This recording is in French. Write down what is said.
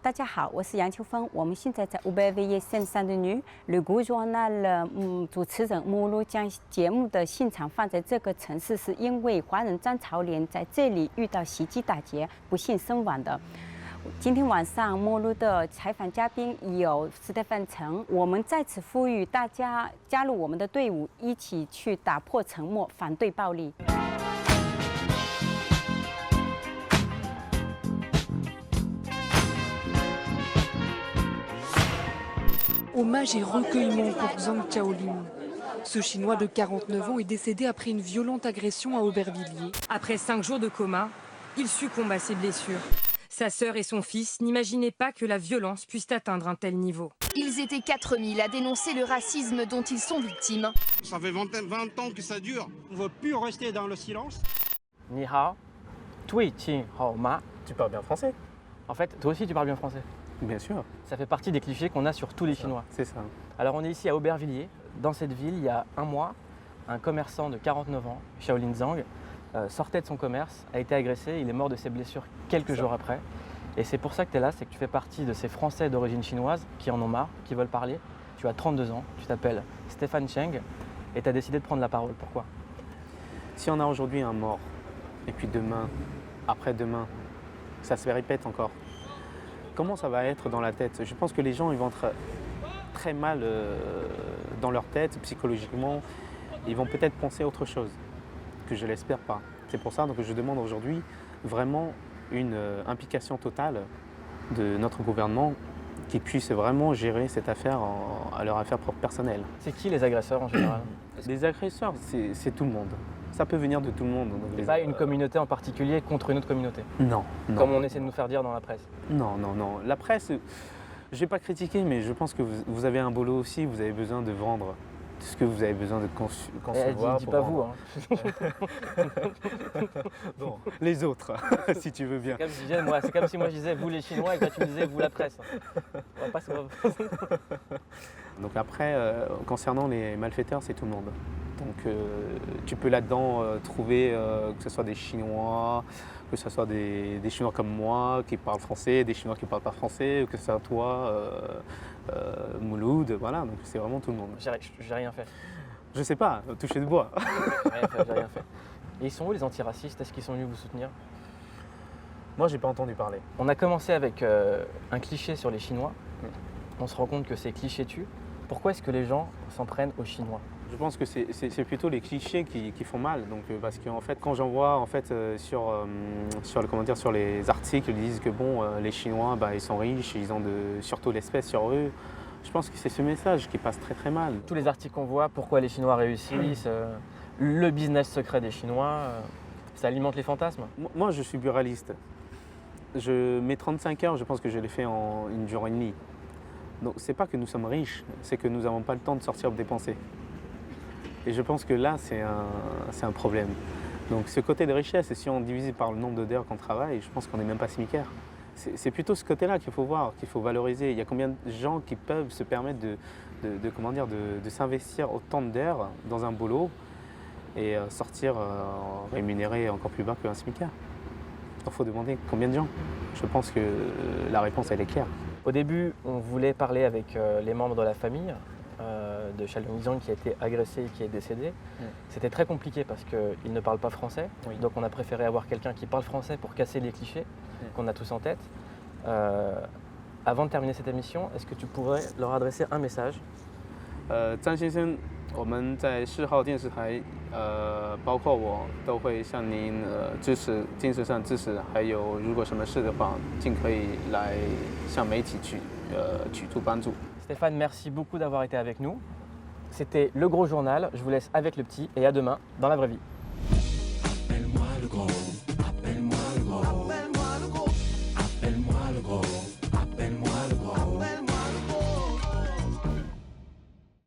大家好，我是杨秋芬。我们现在在Aubervilliers Seine-Saint-Denis Le Gros Journal 主持人目录将节目的现场放在这个城市，是因为华人张潮莲在这里遇到袭击打劫，不幸身亡的。今天晚上目录的采访嘉宾有斯蒂芬·陈，我们在此呼吁大家加入我们的队伍，一起去打破沉默，反对暴力。Hommage et recueillement pour Zhang Xiaolin. Ce Chinois de 49 ans est décédé après une violente agression à Aubervilliers. Après 5 jours de coma, il succombe à ses blessures. Sa sœur et son fils n'imaginaient pas que la violence puisse atteindre un tel niveau. Ils étaient 4000 à dénoncer le racisme dont ils sont victimes. Ça fait 20 ans que ça dure. On ne veut plus rester dans le silence. Ni hao, tui qing hao ma. Tu parles bien français? En fait, toi aussi tu parles bien français. Bien sûr. Ça fait partie des clichés qu'on a sur tous les Chinois. C'est ça. Alors on est ici à Aubervilliers. Dans cette ville, il y a un mois, un commerçant de 49 ans, Xiaolin Zhang, sortait de son commerce, a été agressé, il est mort de ses blessures quelques jours après. Et c'est pour ça que tu es là, c'est que tu fais partie de ces Français d'origine chinoise qui en ont marre, qui veulent parler. Tu as 32 ans, tu t'appelles Stéphane Cheng et tu as décidé de prendre la parole. Pourquoi? Si on a aujourd'hui un mort, et puis demain, après-demain, ça se répète encore. Comment ça va être dans la tête? Je pense que les gens ils vont être très mal dans leur tête, psychologiquement. Ils vont peut-être penser à autre chose, que je l'espère pas. C'est pour ça que je demande aujourd'hui vraiment une implication totale de notre gouvernement qui puisse vraiment gérer cette affaire à leur affaire propre personnelle. C'est qui les agresseurs en général? Les agresseurs, c'est tout le monde. Ça peut venir de tout le monde. Donc Pas une communauté en particulier contre une autre communauté? Non, non. Comme on essaie de nous faire dire dans la presse? Non, non, non. La presse, je ne vais pas critiquer, mais je pense que vous avez un boulot aussi, vous avez besoin de vendre ce que vous avez besoin de concevoir. Dis pas vous. Hein. Bon, les autres, si tu veux bien. C'est comme si moi je disais vous les Chinois et toi tu me disais vous la presse. On va pas se... Donc après, concernant les malfaiteurs, c'est tout le monde. Donc tu peux là-dedans trouver que ce soit des Chinois, que ce soit des Chinois comme moi qui parlent français, des Chinois qui ne parlent pas français, que ce soit toi, Mouloud, voilà, donc c'est vraiment tout le monde. J'ai rien fait. Je sais pas, toucher de bois. J'ai rien fait. Et ils sont où les antiracistes? Est-ce qu'ils sont venus vous soutenir? Moi, j'ai pas entendu parler. On a commencé avec un cliché sur les Chinois. On se rend compte que ces clichés tuent. Pourquoi est-ce que les gens s'en prennent aux Chinois? Je pense que c'est plutôt les clichés qui font mal. Donc, parce qu'en fait, quand j'en vois en fait, sur les articles, ils disent que bon, les Chinois, ils sont riches, ils ont surtout l'espèce sur eux. Je pense que c'est ce message qui passe très très mal. Tous les articles qu'on voit, pourquoi les Chinois réussissent, le business secret des Chinois, ça alimente les fantasmes. Moi, je suis buraliste. Mes 35 heures, je pense que je l'ai fait en une journée et demie. Donc, c'est pas que nous sommes riches, c'est que nous n'avons pas le temps de sortir pour dépenser. Et je pense que là, c'est un problème. Donc ce côté de richesse, et si on divise par le nombre d'heures qu'on travaille, je pense qu'on n'est même pas smicaire. C'est plutôt ce côté-là qu'il faut voir, qu'il faut valoriser. Il y a combien de gens qui peuvent se permettre de s'investir autant d'heures dans un boulot et sortir rémunéré encore plus bas qu'un smicaire. Il faut demander combien de gens. Je pense que la réponse, elle est claire. Au début, on voulait parler avec les membres de la famille de Xiaolin Zhang qui a été agressé et qui est décédé. C'était très compliqué parce qu'il ne parle pas français. Oui. Donc on a préféré avoir quelqu'un qui parle français pour casser les clichés qu'on a tous en tête. Avant de terminer cette émission, est-ce que tu pourrais leur adresser un message? 张先生，我们在4号电视台，包括我都会向您支持，精神上支持，还有如果什么事的话，尽可以来向媒体取助帮助。 Stéphane, merci beaucoup d'avoir été avec nous. C'était Le Gros Journal. Je vous laisse avec le petit et à demain dans la vraie vie. Appelle-moi le gros.